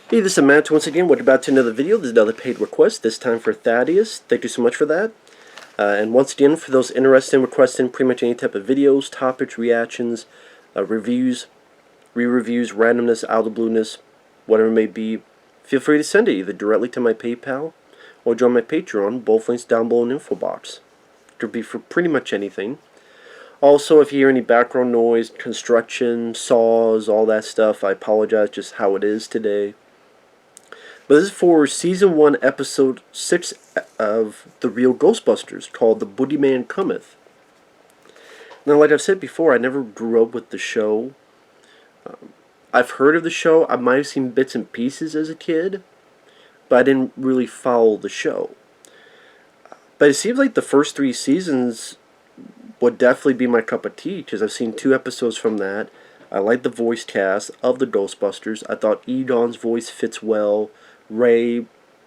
Hey, this is Matt once again. Welcome back to another video. This is another paid request, this time for Thaddeus. Thank you so much for that. And once again, for those interested in requesting pretty much any type of videos, topics, reactions, reviews, re-reviews, randomness, out of the blueness, whatever it may be, feel free to send it either directly to my PayPal or join my Patreon. Both links down below in the info box. It could be for pretty much anything. Also, if you hear any background noise, construction, saws, all that stuff, I apologize, just how it is today. But this is for Season 1, Episode 6 of the real Ghostbusters, called The Boogieman Cometh. Now, like I've said before, I never grew up with the show. I've heard of the show. I might have seen bits and pieces as a kid, but I didn't really follow the show. But it seems like the first 3 seasons would definitely be my cup of tea, because I've seen 2 episodes from that. I like the voice cast of the Ghostbusters. I thought Egon's voice fits well. Ray,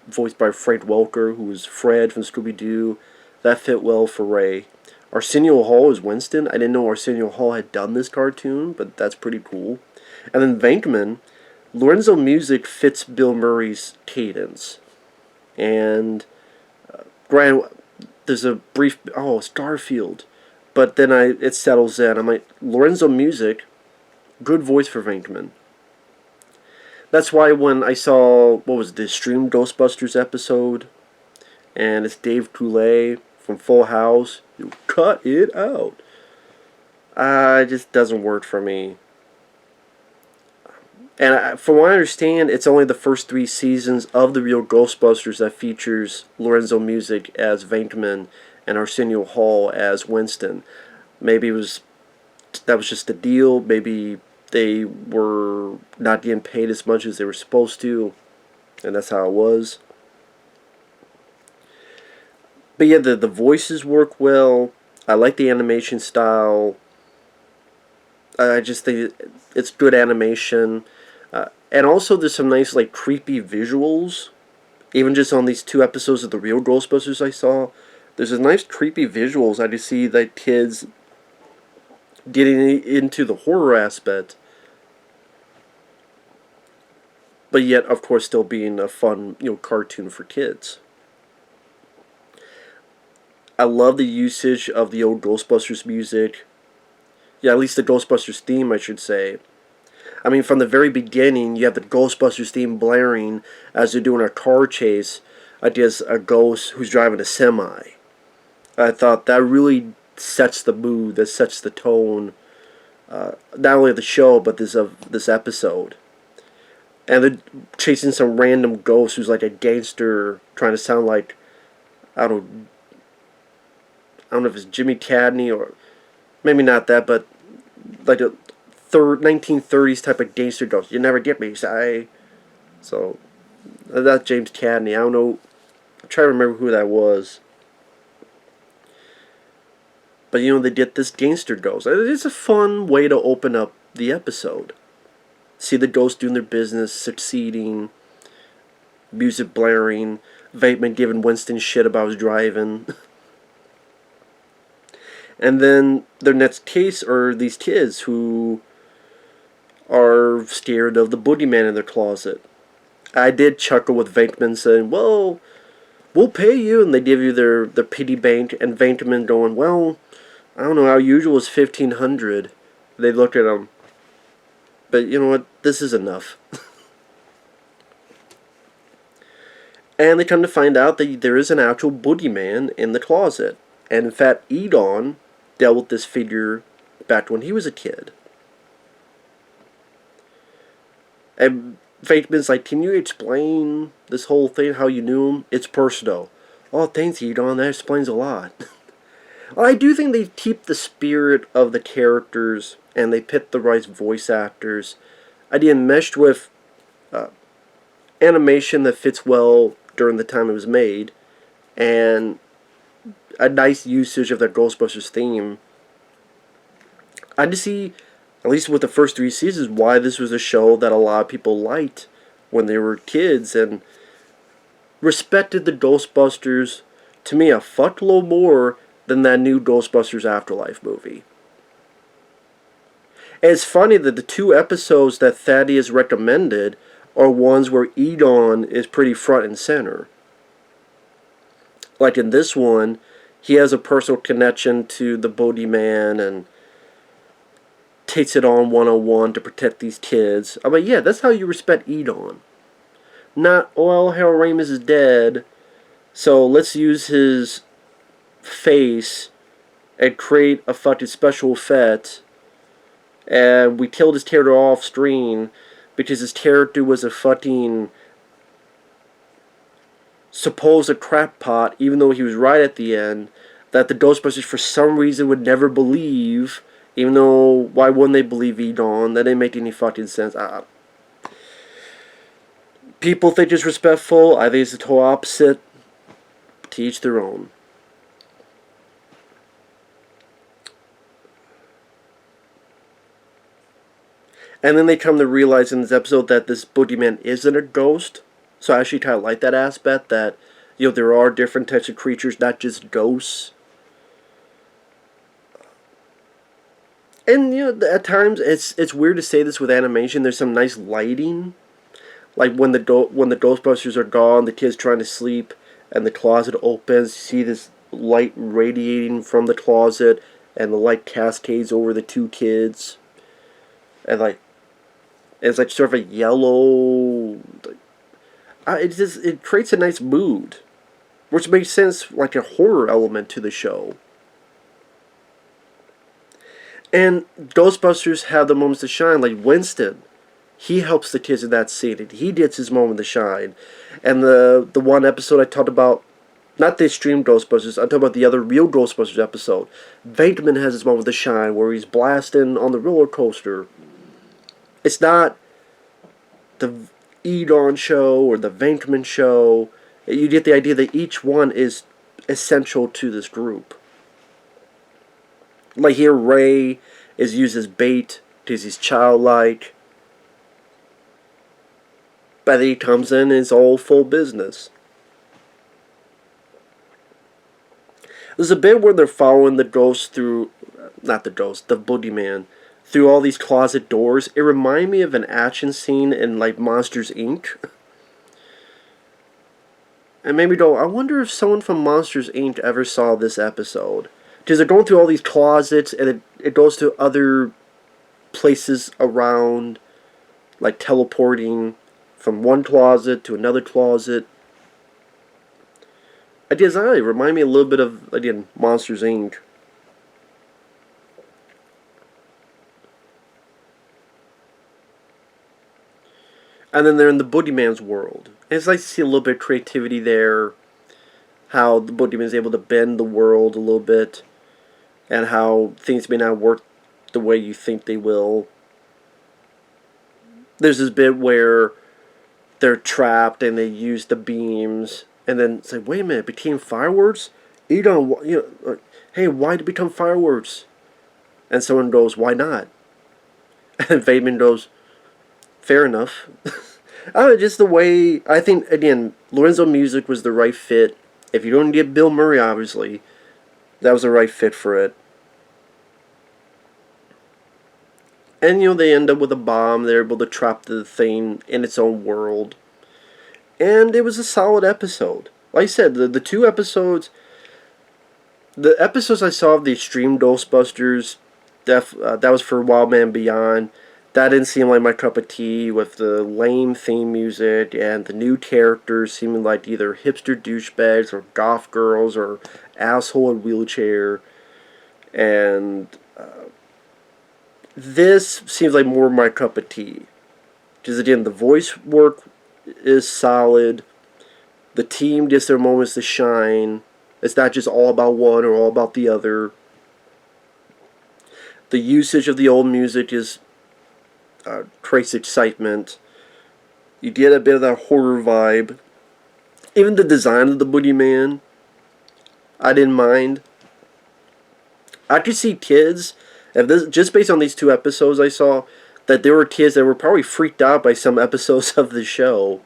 voiced by Frank Welker, who was Fred from Scooby-Doo, that fit well for Ray. Arsenio Hall is Winston. I didn't know Arsenio Hall had done this cartoon, but that's pretty cool. And then Venkman, Lorenzo Music fits Bill Murray's cadence. And there's a brief, it's Garfield. But then it settles in. I'm like, Lorenzo Music, good voice for Venkman. That's why when I saw, what was the Stream Ghostbusters episode, and it's Dave Coulier from Full House, you cut it out. It just doesn't work for me. And from what I understand, it's only the first 3 seasons of the real Ghostbusters that features Lorenzo Music as Venkman and Arsenio Hall as Winston. Maybe that was just the deal. Maybe they were not getting paid as much as they were supposed to, and that's how it was. But yeah, the voices work well. I like the animation style. I just think it's good animation. And also there's some nice, like, creepy visuals. Even just on these 2 episodes of the real Ghostbusters I saw, there's a nice creepy visuals. I just see that kids getting into the horror aspect, but yet, of course, still being a fun, cartoon for kids. I love the usage of the old Ghostbusters music. Yeah, at least the Ghostbusters theme, I should say. I mean, from the very beginning, you have the Ghostbusters theme blaring as they're doing a car chase against a ghost who's driving a semi. I thought that really sets the mood, that sets the tone, not only of the show, but this episode. And they're chasing some random ghost who's like a gangster, trying to sound like, I don't know if it's Jimmy Cadney, or maybe not that, but like a 1930s type of gangster ghost. You never get me, say. So, that's James Cadney. I don't know. I'm trying to remember who that was. But, they did this gangster ghost. It's a fun way to open up the episode. See the ghosts doing their business, succeeding, music blaring, Venkman giving Winston shit about his driving. And then their next case are these kids who are scared of the boogeyman in their closet. I did chuckle with Venkman saying, well, we'll pay you, and they give you their pity bank, and Venkman going, well, I don't know, our usual is $1,500. They look at him, but you know what, this is enough. And they come to find out that there is an actual boogeyman in the closet. And in fact, Egon dealt with this figure back when he was a kid. And Venkman's like, can you explain this whole thing, how you knew him? It's personal. Oh, thanks, Egon, that explains a lot. Well, I do think they keep the spirit of the characters, and they pick the right voice actors. Again, meshed with animation that fits well during the time it was made, and a nice usage of the Ghostbusters theme. I just see, at least with the first 3 seasons, why this was a show that a lot of people liked when they were kids, and respected the Ghostbusters, to me, a fuckload more than that new Ghostbusters Afterlife movie. And it's funny that the 2 episodes that Thaddeus recommended are ones where Edon is pretty front and center. Like in this one, he has a personal connection to the Boogieman and takes it on one-on-one to protect these kids. I'm like, yeah, that's how you respect Edon. Not, well, Harold Ramis is dead, so let's use his face and create a fucking special effect, and we killed his character off screen because his character was a fucking supposed crackpot, even though he was right at the end, that the Ghostbusters for some reason would never believe, even though why wouldn't they believe Edon? That didn't make any fucking sense. People think it's respectful. I think it's the total opposite. To each their own. And then they come to realize in this episode that this Boogeyman isn't a ghost. So I actually kind of like that aspect that, there are different types of creatures, not just ghosts. And, at times, it's weird to say this with animation. There's some nice lighting. Like when the Ghostbusters are gone, the kid's trying to sleep, and the closet opens. You see this light radiating from the closet, and the light cascades over the two kids. And, it's like sort of a yellow. It creates a nice mood, which makes sense, like a horror element to the show. And Ghostbusters have the moments to shine, like Winston. He helps the kids in that scene, and he gets his moment to shine. And the one episode I talked about, not the extreme Ghostbusters, I'm talking about the other real Ghostbusters episode. Venkman has his moment to shine, where he's blasting on the roller coaster. It's not the Edon show or the Venkman show. You get the idea that each one is essential to this group. Like here, Ray is used as bait because he's childlike. But then he comes in and it's all full business. There's a bit where they're following the ghost through, not the ghost, the Boogeyman, through all these closet doors. It reminded me of an action scene in like Monsters Inc. And made me go, I wonder if someone from Monsters Inc. ever saw this episode. Because they're going through all these closets and it goes to other places around, like teleporting from one closet to another closet. I guess it remind me a little bit of, again, Monsters Inc. And then they're in the Boogeyman's world. And it's nice to see a little bit of creativity there. How the Boogeyman is able to bend the world a little bit. And how things may not work the way you think they will. There's this bit where they're trapped and they use the beams. And then it's like, wait a minute, it became fireworks? Hey, why did it become fireworks? And someone goes, why not? And Venkman goes, fair enough. Just the way, I think, again, Lorenzo Music was the right fit. If you don't get Bill Murray, obviously, that was the right fit for it. And, they end up with a bomb. They're able to trap the thing in its own world. And it was a solid episode. Like I said, the two episodes, the episodes I saw of the Extreme Ghostbusters, that was for Wild Man Beyond. That didn't seem like my cup of tea, with the lame theme music and the new characters seeming like either hipster douchebags or goth girls or asshole in wheelchair. And this seems like more my cup of tea. Because again, the voice work is solid. The team gets their moments to shine. It's not just all about one or all about the other. The usage of the old music is creates excitement. You get a bit of that horror vibe. Even the design of the Boogeyman, I didn't mind. I could see kids, just based on these two episodes I saw, that there were kids that were probably freaked out by some episodes of the show.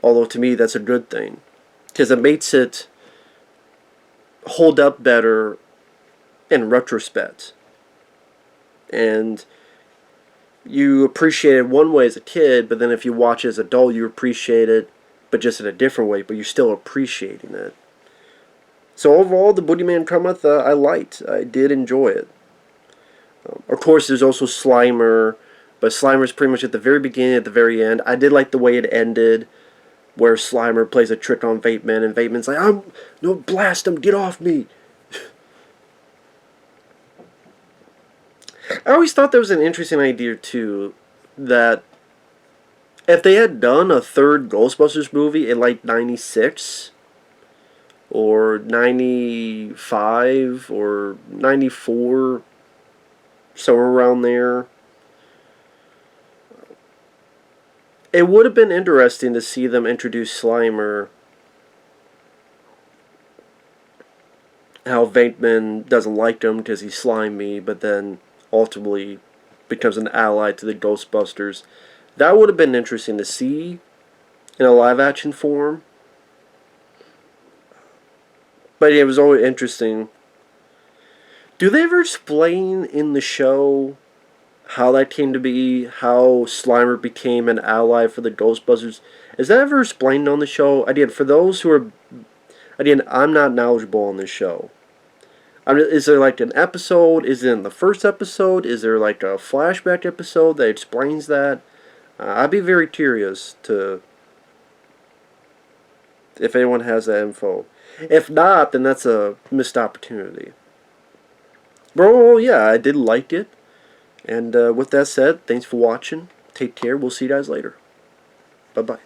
Although to me that's a good thing, because it makes it hold up better in retrospect. And you appreciate it one way as a kid, but then if you watch it as an adult, you appreciate it, but just in a different way, but you're still appreciating it. So overall, the Boogieman Cometh, I liked. I did enjoy it. Of course, there's also Slimer, but Slimer's pretty much at the very beginning, at the very end. I did like the way it ended, where Slimer plays a trick on Venkman, and Venkman's like, no, blast him, get off me. I always thought that was an interesting idea, too, that if they had done a third Ghostbusters movie in, like, 96, or 95, or 94, somewhere around there, it would have been interesting to see them introduce Slimer, how Venkman doesn't like him because he's slimy, but then ultimately becomes an ally to the Ghostbusters. That would have been interesting to see in a live-action form. But yeah, it was always interesting. Do they ever explain in the show how that came to be, how Slimer became an ally for the Ghostbusters? Is that ever explained on the show? Again, for those who are... Again, I'm not knowledgeable on this show. Is there like an episode? Is it in the first episode? Is there like a flashback episode that explains that? I'd be very curious to... if anyone has that info. If not, then that's a missed opportunity. Bro, yeah, I did like it. And with that said, thanks for watching. Take care. We'll see you guys later. Bye-bye.